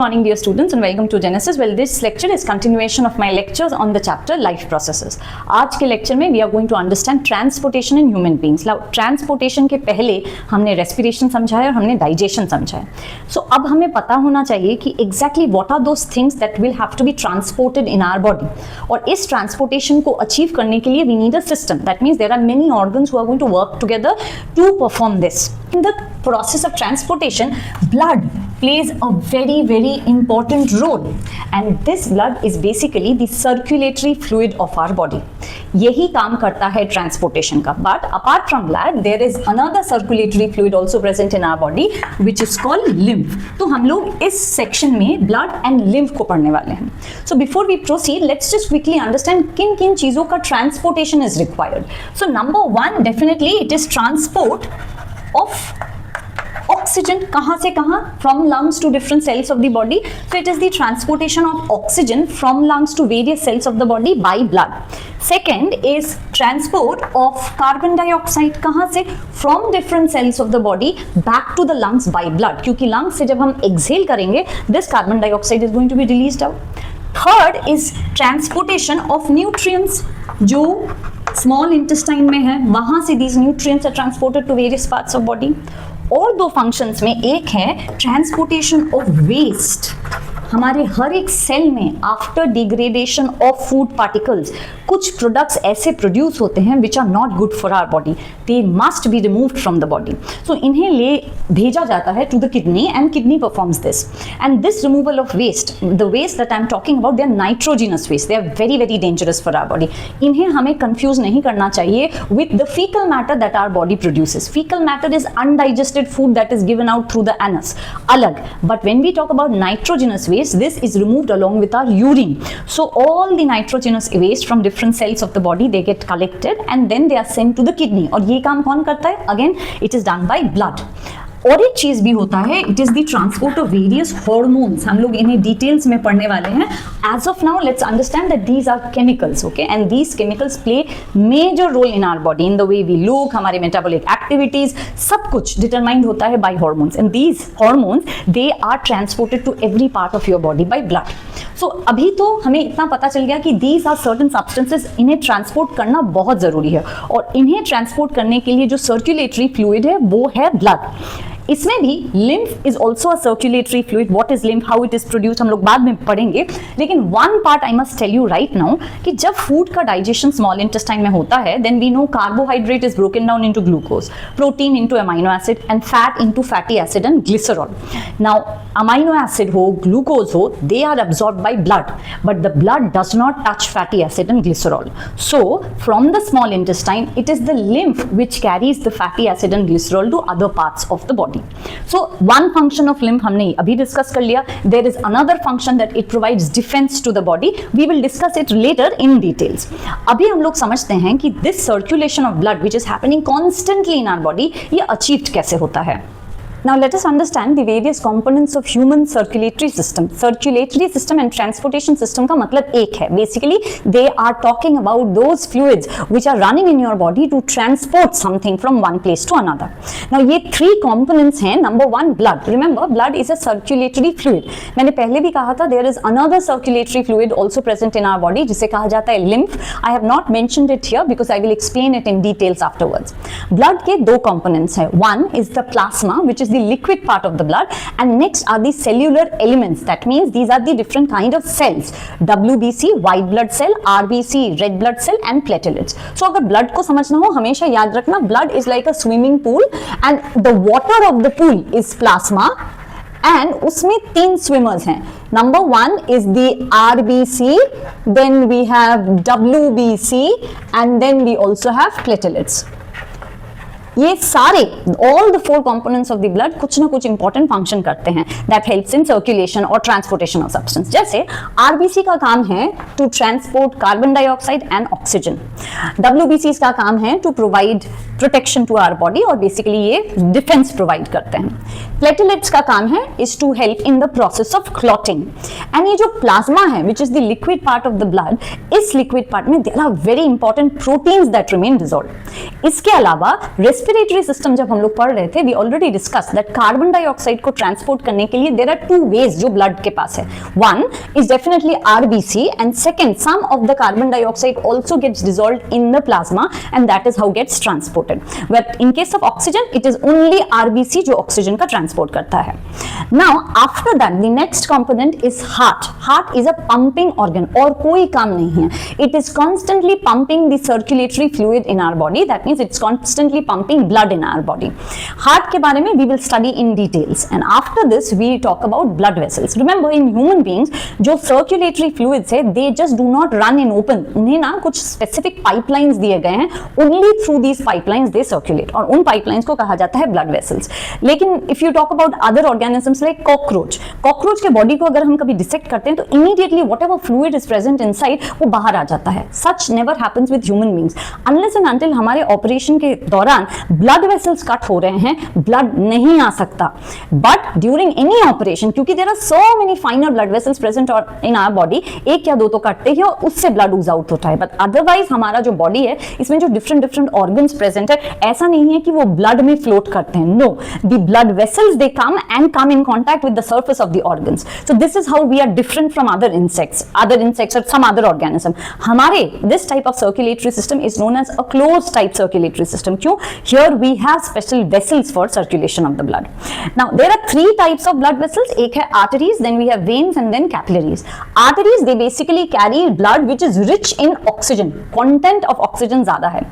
Morning dear students and welcome to Genesis. Well, this lecture is continuation of my lectures on the chapter life processes. आज के lecture में we are going to understand transportation in human beings. Now transportation के पहले हमने respiration समझा है और हमने digestion समझा है. So अब हमें पता होना चाहिए कि exactly what are those things that will have to be transported in our body. और इस transportation को achieve करने के लिए we need a system. That means there are many organs who are going to work together to perform this. In the process of transportation, blood plays a very important role, and this blood is basically the circulatory fluid of our body. यही काम करता है transportation का. But apart from blood, there is another circulatory fluid also present in our body, which is called lymph. तो हम लोग इस section में blood and lymph को पढ़ने वाले हैं. So before we proceed, let's just quickly understand किन किन चीजों का transportation is required. So number one, definitely it is transport of oxygen. कहाँ से कहाँ? From lungs to different cells of the body. So it is the transportation of oxygen from lungs to various cells of the body by blood. Second is transport of carbon dioxide. कहाँ से? From different cells of the body back to the lungs by blood. क्योंकि lungs से जब हम exhale करेंगे, this carbon dioxide is going to be released out. Third is transportation of nutrients. जो small intestine में है, वहाँ से these nutrients are transported to various parts of body. और दो फंक्शंस में एक है ट्रांसपोर्टेशन ऑफ वेस्ट. हमारे हर एक सेल में after degradation of food particles कुछ प्रोडक्ट्स ऐसे प्रोड्यूस होते हैं which are not good for our body. They must be removed from the body. So इन्हें ले भेजा जाता है to the kidney and kidney performs this. And this removal of waste, the waste that I am talking about, they are nitrogenous waste. They are very dangerous for our body. इन्हें हमें confuse नहीं करना चाहिए with the fecal matter that our body produces. Fecal matter is undigested food that is given out through the anus, alag. But when we talk about nitrogenous waste, this is removed along with our urine. So all the nitrogenous waste from different cells of the body, they get collected and then they are sent to the kidney. और ये काम कौन करता है? Again, it is done by blood. और एक चीज भी होता है, it is the transport of various hormones. हम लोग इन्हें डिटेल्स में पढ़ने वाले हैं. As of now let's understand that these are chemicals, okay, and these chemicals play major role in our body, in the way we look, हमारे metabolic activities, सब कुछ डिटरमाइंड होता है by hormones. And these hormones, they are transported to every part of your body by blood. So अभी तो हमें इतना पता चल गया कि दीज आर सर्टन सब्सटेंसेस, इन्हें ट्रांसपोर्ट करना बहुत जरूरी है. और इन्हें ट्रांसपोर्ट करने के लिए जो सर्कुलेटरी फ्लूइड है वो है ब्लड. इसमें भी lymph is also a circulatory fluid. What is lymph? How it is produced? हम लोग बाद में पढ़ेंगे. लेकिन one part I must tell you right now कि जब food का digestion small intestine में होता है, then we know carbohydrate is broken down into glucose, protein into amino acid, and fat into fatty acid and glycerol. Now amino acid हो, glucose हो, they are absorbed by blood, but the blood does not touch fatty acid and glycerol. So from the small intestine, it is the lymph which carries the fatty acid and glycerol to other parts of the body. So one function of lymph हमने अभी discuss कर लिया. There is another function that it provides defense to the body. We will discuss it later in details. अभी हम लोग समझते हैं कि this circulation of blood which is happening constantly in our body, ये achieved कैसे होता है. Now let us understand the various components of human circulatory system. Circulatory system and transportation system का मतलब एक है. Basically, they are talking about those fluids which are running in your body to transport something from one place to another. Now ये three components हैं. Number one, blood. Remember, blood is a circulatory fluid. मैंने पहले भी कहा था there is another circulatory fluid also present in our body जिसे कहा जाता है lymph. I have not mentioned it here because I will explain it in details afterwards. Blood के दो components हैं. One is the plasma, which is the liquid part of the blood, and next are the cellular elements. That means these are the different kind of cells: WBC, white blood cell, RBC, red blood cell, and platelets. So अगर blood को समझना हो, हमेशा याद रखना, blood is like a swimming pool and the water of the pool is plasma. And उसमें तीन swimmers हैं. Number one is the RBC, then we have WBC, and then we also have platelets. ये सारे all the four components of the blood कुछ ना कुछ important function करते हैं that helps in circulation or transportation of substance. जैसे RBC का काम है to transport carbon dioxide and oxygen. WBC का काम है to provide protection to our body और basically ये defense provide करते हैं. Platelets का काम है is to help in the process of clotting. And ये जो प्लाज्मा है which is the liquid part of the blood, इस लिक्विड पार्ट में there are very important proteins that remain dissolved. इसके अलावा रेस्पिरेटरी सिस्टम जब हम लोग पढ़ रहे थे, we already discuss that carbon dioxide को ट्रांसपोर्ट करने के लिए देयर आर टू वेज जो ब्लड के पास है। One is definitely RBC and second some of the carbon dioxide also gets dissolved in the plasma and that is how gets transported. But in case of oxygen it is only RBC जो oxygen का transport करता है। Now after that the next component is heart. Heart is a pumping organ, और कोई काम नहीं है, it is constantly pumping the circulatory fluid in our body, that means it's constantly pumping blood in our body. Heart के बारे में we will study in details and after this we talk about blood vessels. Remember in human beings जो circulatory fluids है they just do not run in open, उन्हें ना कुछ specific pipelines दिए गए हैं, only through these pipelines they circulate, और उन पाइपलाइंस को कहा जाता है ब्लड वेसल्स। लेकिन if you talk about other organisms like cockroach, cockroach के बॉडी को अगर हम कभी डिसेक्ट करते हैं तो immediately whatever fluid is present inside वो बाहर आ जाता है। Such never happens with human beings unless and until हमारे ऑपरेशन के दौरान ब्लड वेसल्स कट हो रहे हैं, ब्लड नहीं आ सकता। बट ड्यूरिंग एनी ऑपरेशन, क्योंकि there are so many finer blood vessels present in our body, एक या दो तो कटते ही और उससे ब्लड ऊज आउट होता है। बट अदरवाइज हमारा जो बॉडी है इसमें जो डिफरेंट डिफरेंट ऑर्गन्स प्रेजेंट है, ऐसा नहीं है कि वो ब्लड में फ्लोट करते हैं। No, the blood vessels they come and come in contact with the surface of the organs. So this is how we are different from other insects और सम अदर ऑर्गेनिज्म। हमारे this type of circulatory system is known as a closed type circulatory system. क्यों? Here we have special vessels for circulation of the blood. Now there are three types of blood vessels, एक है arteries, then we have veins and then capillaries. Arteries they basically carry blood which is rich in oxygen, content of oxygen ज़्यादा है,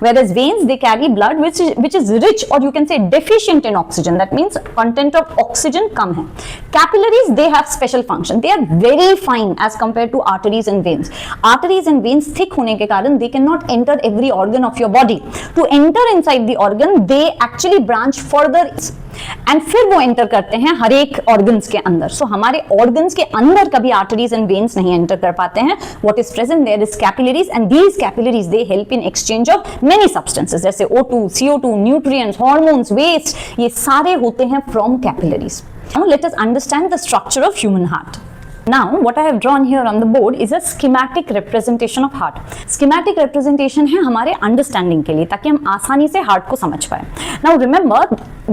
whereas veins they carry blood which is rich or you can say deficient in oxygen, that means content of oxygen कम है। Capillaries they have special function, they are very fine as compared to arteries and veins. Arteries and veins thick होने के कारण they cannot enter every organ of your body. To enter inside the organ they actually branch further and फिर वो enter करते हैं हर एक organs के अंदर। सो हमारे ऑर्गन्स के अंदर कभी आर्टरीज एंड वेन्स नहीं एंटर कर पाते हैं। What is present there is capillaries and these capillaries they help in exchange of many substances जैसे O2, CO2, nutrients, hormones, waste, ये सारे होते हैं from capillaries. Now let us understand the structure of human heart. Now, what I have drawn here on the board is a schematic representation of heart. Schematic representation है हमारे understanding के लिए, ताकि हम आसानी से heart को समझ पाए। Now, remember,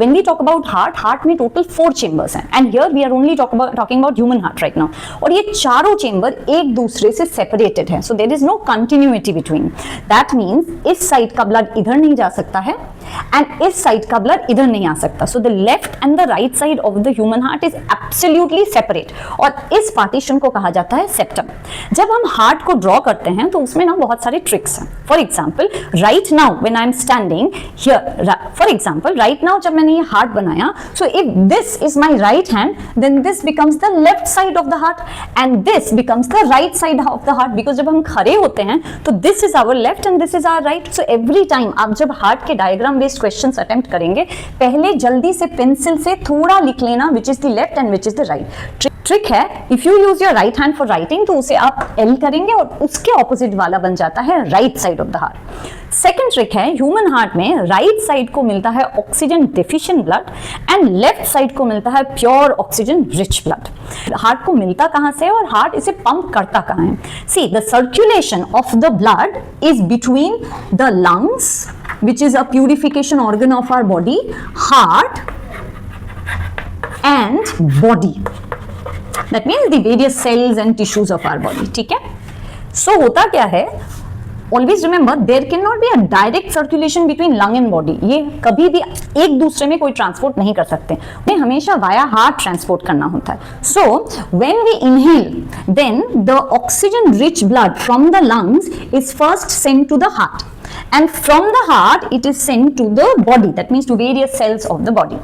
when we talk about heart में total 4 chambers हैं, and here we are only talking about human heart right now. और ये चारों chamber एक दूसरे से separated हैं, so there is no continuity between. That means इस side का blood इधर नहीं जा सकता है, and इस side का blood इधर नहीं आ सकता. So the left and the right side of the human heart is absolutely separate. और इस पार्टीशन को कहा जाता है सेप्टम। जब हम हार्ट को ड्रॉ करते हैं तो उसमें ना बहुत सारे ट्रिक्स हैं। For example right now when I am standing here, for example right now जब मैंने ये हार्ट बनाया, so if this is my right hand then this becomes the left side of the heart and this becomes the right side of the heart, because जब हम खड़े होते हैं तो this is our left and this is our right. So every time आप जब heart के diagram based question attempt करेंगे, पहले जल्दी से पेंसिल से थोड़ा लिख लेना which is the left and which is the right. Trick है, if you use your right hand for writing तो उसे आप एल करेंगे और उसके ऑपोजिट वाला बन जाता है right side of the heart. Second trick है, ह्यूमन हार्ट में राइट साइड को मिलता है oxygen deficient blood and left side को मिलता है pure oxygen rich blood. Heart को मिलता कहां से और हार्ट इसे पंप करता कहां है? See the circulation of the blood is between the lungs which is a purification organ of our body, heart and body. That means the various cells and tissues of our body. ठीक है? So होता क्या है? Always remember there cannot be a direct circulation between lung and body. ये कभी भी एक दूसरे में कोई ट्रांसपोर्ट नहीं कर सकते, उन्हें हमेशा वाया हार्ट ट्रांसपोर्ट करना होता है। So when we inhale, then the oxygen rich blood from the lungs is first sent to the heart. And from the heart it is sent to the body, that means to various cells of the body.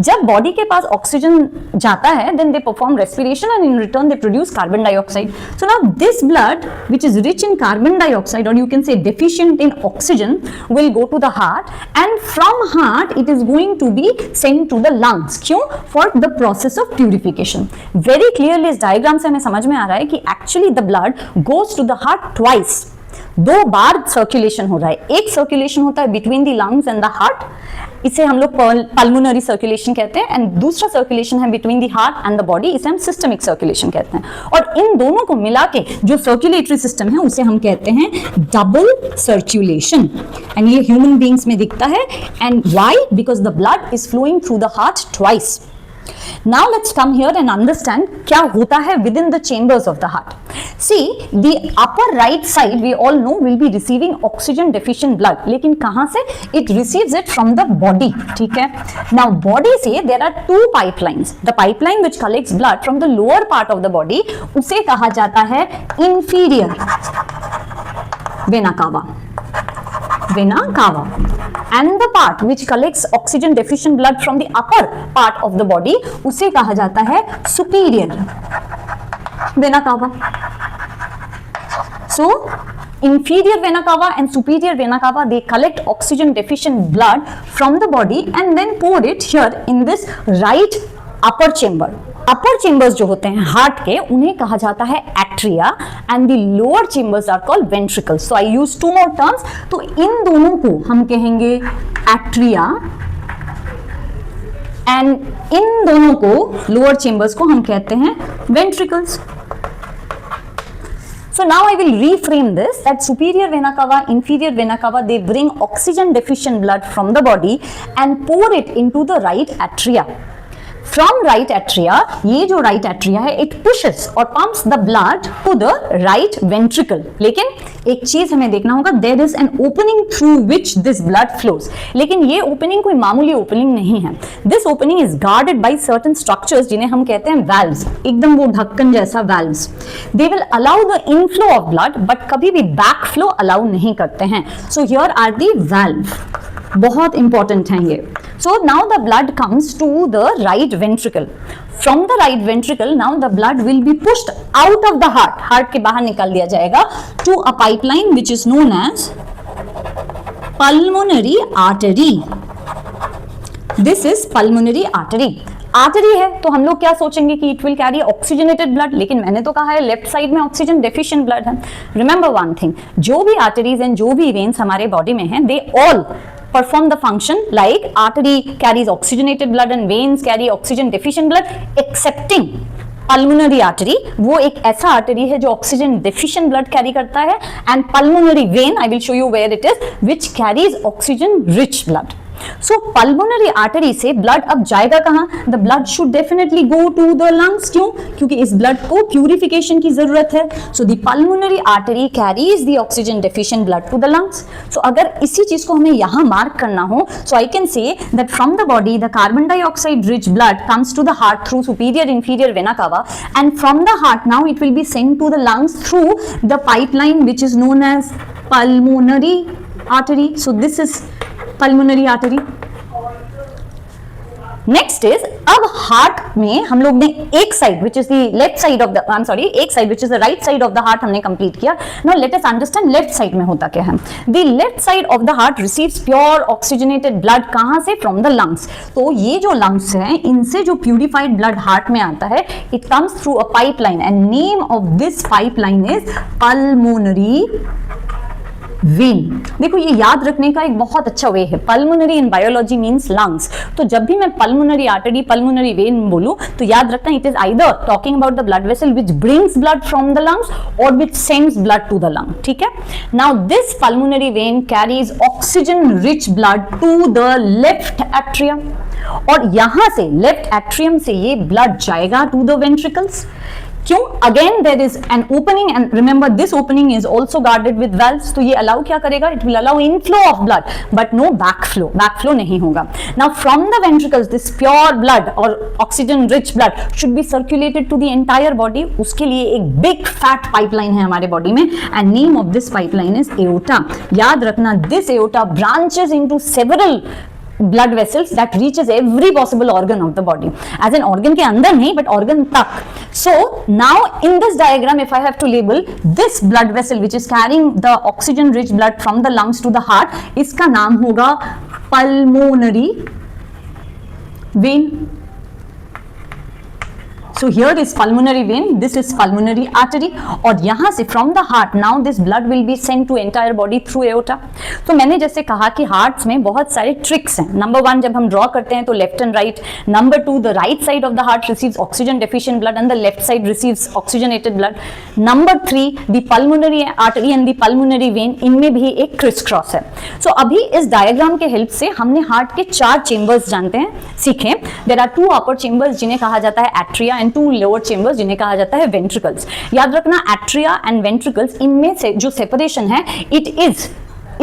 जब body के पास oxygen जाता है then they perform respiration and in return they produce carbon dioxide. So now this blood which is rich in carbon dioxide or you can say deficient in oxygen will go to the heart and from heart it is going to be sent to the lungs. क्यों? For the process of purification. Very clearly इस diagram से हमें समझ में आ रहा है कि actually the blood goes to the heart twice. दो बार सर्कुलेशन हो रहा है, एक सर्कुलेशन होता है between the lungs and the heart, इसे हम लोग पल्मोनरी सर्कुलेशन कहते हैं, एंड दूसरा सर्कुलेशन है between the heart and the body, इसे हम सिस्टमिक सर्कुलेशन कहते हैं। और इन दोनों को मिला के जो सर्कुलेटरी सिस्टम है उसे हम कहते हैं डबल सर्कुलेशन, एंड ये ह्यूमन बीइंग्स में दिखता है। And why? Because the blood is flowing through the heart twice. Now let's come here and understand क्या होता है within the chambers of the heart. See, the upper right side we all know will be receiving oxygen deficient blood. लेकिन कहाँ से? It receives it from the body. ठीक है? Now body से there are two pipelines. The pipeline which collects blood from the lower part of the body उसे कहा जाता है inferior vena cava. Vena cava. And the part which collects oxygen deficient blood from the upper part of the body उसे कहा जाता है superior vena cava. So inferior vena cava and superior vena cava, they collect oxygen deficient blood from the body and then pour it here in this right upper chamber. Upper chambers जो होते हैं heart के उन्हें कहा जाता है atria and the lower chambers are called ventricles. So I use two more terms, तो इन दोनों को हम कहेंगे एट्रिया एंड इन दोनों को लोअर चेंबर्स को हम कहते हैं ventricles. So now I will reframe this, that superior vena cava, inferior vena cava, they bring oxygen deficient blood from the body and pour it into the right atria. From right atria, ये जो right atria है, it pushes or pumps the blood to the right ventricle. लेकिन एक चीज हमें देखना होगा, there is an opening through which this blood flows. लेकिन ये opening कोई मामूली opening नहीं है. This opening is guarded by certain structures जिन्हें हम कहते हैं valves. एकदम वो ढक्कन जैसा valves. They will allow the inflow of blood, but कभी भी backflow allow नहीं करते हैं. So here are the valve. बहुत इंपॉर्टेंट है ये. So now the blood comes to the right ventricle. From the right ventricle, now the blood will be pushed out of the heart. Heart के बाहर निकाल दिया जाएगा to a pipeline which is known as pulmonary artery. This is pulmonary artery. Artery है तो हम लोग क्या सोचेंगे कि it will carry oxygenated blood, लेकिन मैंने तो कहा है लेफ्ट साइड में ऑक्सीजन डेफिशिएंट ब्लड है. रिमेंबर वन थिंग, जो भी आर्टरीज एंड जो भी वेन्स हमारे बॉडी में हैं, they all perform the function like artery carries oxygenated blood and veins carry oxygen deficient blood, excepting pulmonary artery. वो एक ऐसा आर्टरी है जो ऑक्सीजन डेफिशिएंट ब्लड कैरी करता है, and pulmonary vein, I will show you where it is, which carries oxygen rich blood. So pulmonary artery से blood अब जाएगा कहाँ? The blood should definitely go to the lungs. क्यों? क्योंकि इस blood को purification की जरूरत है. So the pulmonary artery carries the oxygen deficient blood to the lungs. So अगर इसी चीज को हमें यहाँ मार्क करना हो, so I can say that from the body the carbon dioxide rich blood comes to the heart through superior inferior vena cava, and from the heart now it will be sent to the lungs through the pipeline which is known as pulmonary artery. So this is pulmonary artery. Next is, अब heart में हम लोग ने एक side which is the left side of the, I'm sorry, एक side which is the right side of the heart हमने complete किया. Now let us understand left side में होता क्या है. The left side of the heart receives pure oxygenated blood. कहाँ से? From the lungs. तो ये जो lungs हैं, इनसे जो purified blood हार्ट में आता है, it comes through a pipeline, and name of this pipeline is pulmonary when. देखो ये याद रखने का एक बहुत अच्छा वे है. Pulmonary in biology means lungs. तो जब भी मैं पल्मोनरी आर्टरी, पल्मोनरी वेन बोलूं, तो याद रखना it is either talking about the blood vessel which brings blood from the lungs और which sends blood to the lung. ठीक है. Now this pulmonary vein carries oxygen rich blood to the left atrium, और यहां से left atrium से ये blood जाएगा to the ventricles. क्यों? Again there is an opening, and remember this opening is also guarded with valves. तो ये allow क्या करेगा? It will allow inflow of blood but no backflow. Backflow नहीं होगा. Now from the ventricles this pure blood और oxygen rich blood should be circulated to the entire body. उसके लिए एक बिग फैट पाइपलाइन है हमारे बॉडी में, and name of this pipeline is aorta. याद रखना, this aorta branches into several blood vessels that reaches every possible organ of the body. As an organ के अंदर नहीं, but organ तक. So now in this diagram, if I have to label this blood vessel which is carrying the oxygen rich blood from the lungs to the heart, इसका नाम होगा pulmonary vein. So here is pulmonary vein, this is pulmonary artery, और यहाँ से from the heart now this blood will be sent to entire body through aorta. तो मैंने जैसे कहा कि हार्ट्स में बहुत सारे ट्रिक्स हैं. नंबर 1 जब हम ड्रॉ करते हैं तो left and right. Number 2 the right side of the heart receives oxygen deficient blood and the left side receives oxygenated blood. Number 3 the pulmonary artery and the pulmonary vein, इनमें भी एक criss cross है. सो अभी इस diagram के help से हमने heart के 4 चेंबर्स जानते हैं, सीखे. देयर आर 2 अपर चेंबर्स जिन्हें कहा जाता है एट्रिया एंड 2 लोअर चेंबर्स जिन्हें कहा जाता है वेंट्रिकल्स. याद रखना एट्रिया एंड वेंट्रिकल्स, इनमें से जो सेपरेशन है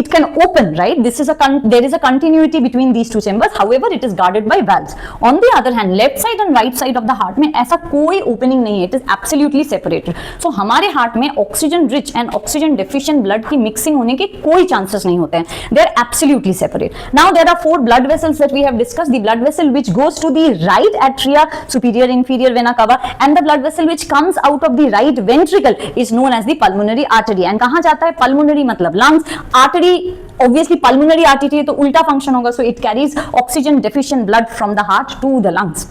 it can open, right? There is a continuity between these two chambers. However, it is guarded by valves. On the other hand, left side and right side of the heart में ऐसा कोई opening नहीं है. It is absolutely separated. So हमारे heart में oxygen rich and oxygen deficient blood की mixing होने के कोई chances नहीं होते हैं. They are absolutely separate. Now there are 4 blood vessels that we have discussed. The blood vessel which goes to the right atria, superior inferior vena cava, and the blood vessel which comes out of the right ventricle is known as the pulmonary artery. And कहाँ जाता है? Pulmonary मतलब lungs, artery obviously pulmonary artery है तो उल्टा function होगा, so it carries oxygen deficient blood from the heart to the lungs.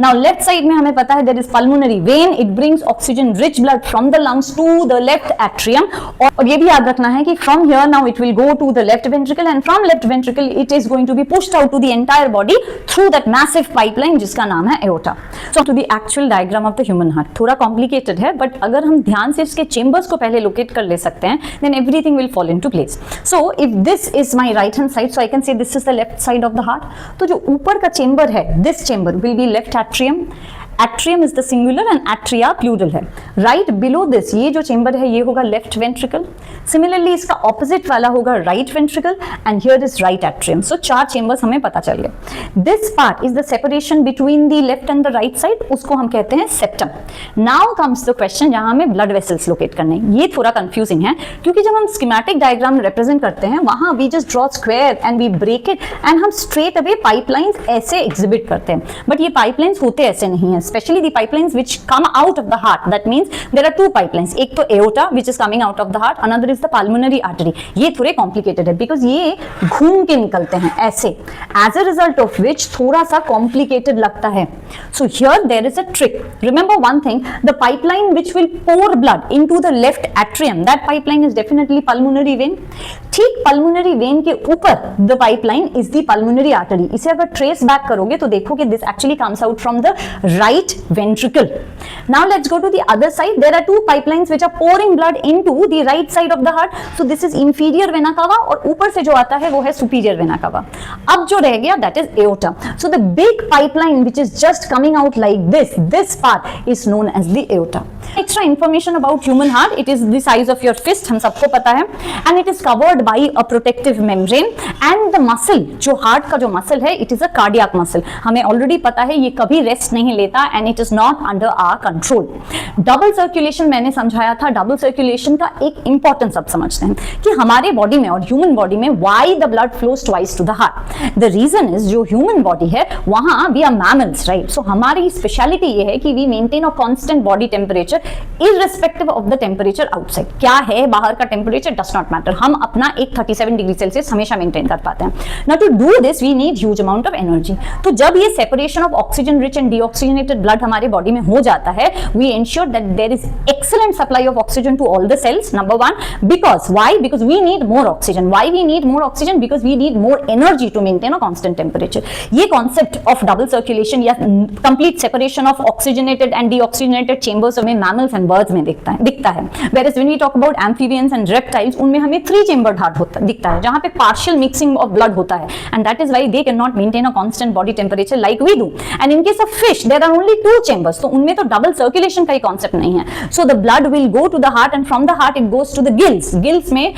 Now left side में हमें पता है there is pulmonary vein, it brings oxygen rich blood from the lungs to the left atrium. और ये भी याद रखना है कि from here now it will go to the left ventricle and from left ventricle it is going to be pushed out to the entire body through that massive pipeline जिसका नाम है aorta. So to the actual diagram of the human heart, थोड़ा complicated है but अगर हम ध्यान से इसके chambers को पहले locate कर ले सकते हैं then everything will fall into place. So if this is my right hand side, so I can say this is the left side of the heart. तो जो ऊपर का चेंबर है, this chamber will be left atrium. Atrium is the singular and atria plural है. Right below this, ये जो chamber है ये होगा left ventricle. Similarly इसका opposite वाला होगा right ventricle and here is right atrium. So 4 chambers हमें पता चल गए. This part is the separation between the left and the right side. उसको हम कहते हैं septum. Now comes the question जहाँ हमें blood vessels locate करने. ये थोड़ा confusing है क्योंकि जब हम schematic diagram represent करते हैं वहाँ we just draw square and we break it and हम straight away pipelines ऐसे exhibit करते हैं. But ये pipelines होते ऐसे नहीं हैं. Especially the pipelines which come out of the heart. That means there are 2 pipelines. एक तो aorta which is coming out of the heart. Another is the pulmonary artery. ये थोड़े complicated है because ये घूम के निकलते हैं ऐसे. As a result of which थोड़ा सा complicated लगता है. So here there is a trick. Remember one thing. The pipeline which will pour blood into the left atrium. That pipeline is definitely pulmonary vein. ठीक pulmonary vein के ऊपर the pipeline is the pulmonary artery. इसे अगर trace back करोगे तो देखोगे this actually comes out from the right ventricle. Now let's go to the other side. There are 2 pipelines which are pouring blood into the right side of the heart. So this is inferior vena cava और ऊपर से जो आता है वो है superior vena cava. अब जो रह गया that is aorta. So the big pipeline which is just coming out like this part is known as the aorta. Extra information about human heart. It is the size of your fist, हम सबको पता है, and it is covered by a protective membrane and the muscle, जो heart का जो muscle है, it is a cardiac muscle. हमें already पता है ये कभी rest नहीं लेता and it is not under our control. Double circulation मैंने समझाया था. Double circulation का एक importance अब समझते हैं कि हमारे body में और human body में why the blood flows twice to the heart. The reason is जो human body है वहाँ we are mammals, right? So हमारी speciality ये है कि we maintain a constant body temperature irrespective of the temperature outside. क्या है बाहर का temperature does not matter. हम अपना एक 37 डिग्री सेल्सियस हमेशा मेंटेन कर पाते हैं. Now to do this we need huge amount of energy. तो जब ये separation of oxygen rich and deoxygenated blood हमारे बॉडी में हो जाता है we ensure that there is excellent supply of oxygen to all the cells. Number 1, because why? Because we need more oxygen. Why we need more oxygen? Because we need more energy to maintain a constant temperature. ये concept of double circulation या complete separation of oxygenated and deoxygenated chambers में mammals and birds में दिखता है. Whereas when we talk about amphibians and reptiles उनमें हमें 3 chambered heart दिखता है जहाँ पे partial mixing of blood होता है and that is why they cannot maintain a constant body temperature like we do. And in case of fish there are only 2 chambers, तो उनमें तो double circulation का ही concept नहीं है. So the blood will go to the heart and from the heart it goes to the gills. Gills में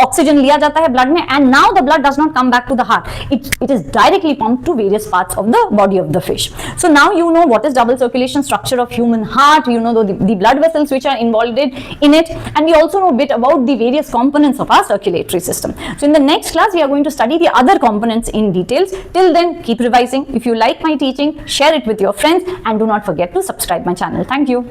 oxygen लिया जाता है ब्लड में and now the blood does not come back to the heart. It is directly pumped to various parts of the body of the fish. So now you know what is double circulation structure of human heart. You know the blood vessels which are involved in it, and we also know a bit about the various components of our circulatory system. So in the next class we are going to study the other components in details. Till then keep revising. If you like my teaching, share it with your friends and do not forget to subscribe my channel. Thank you.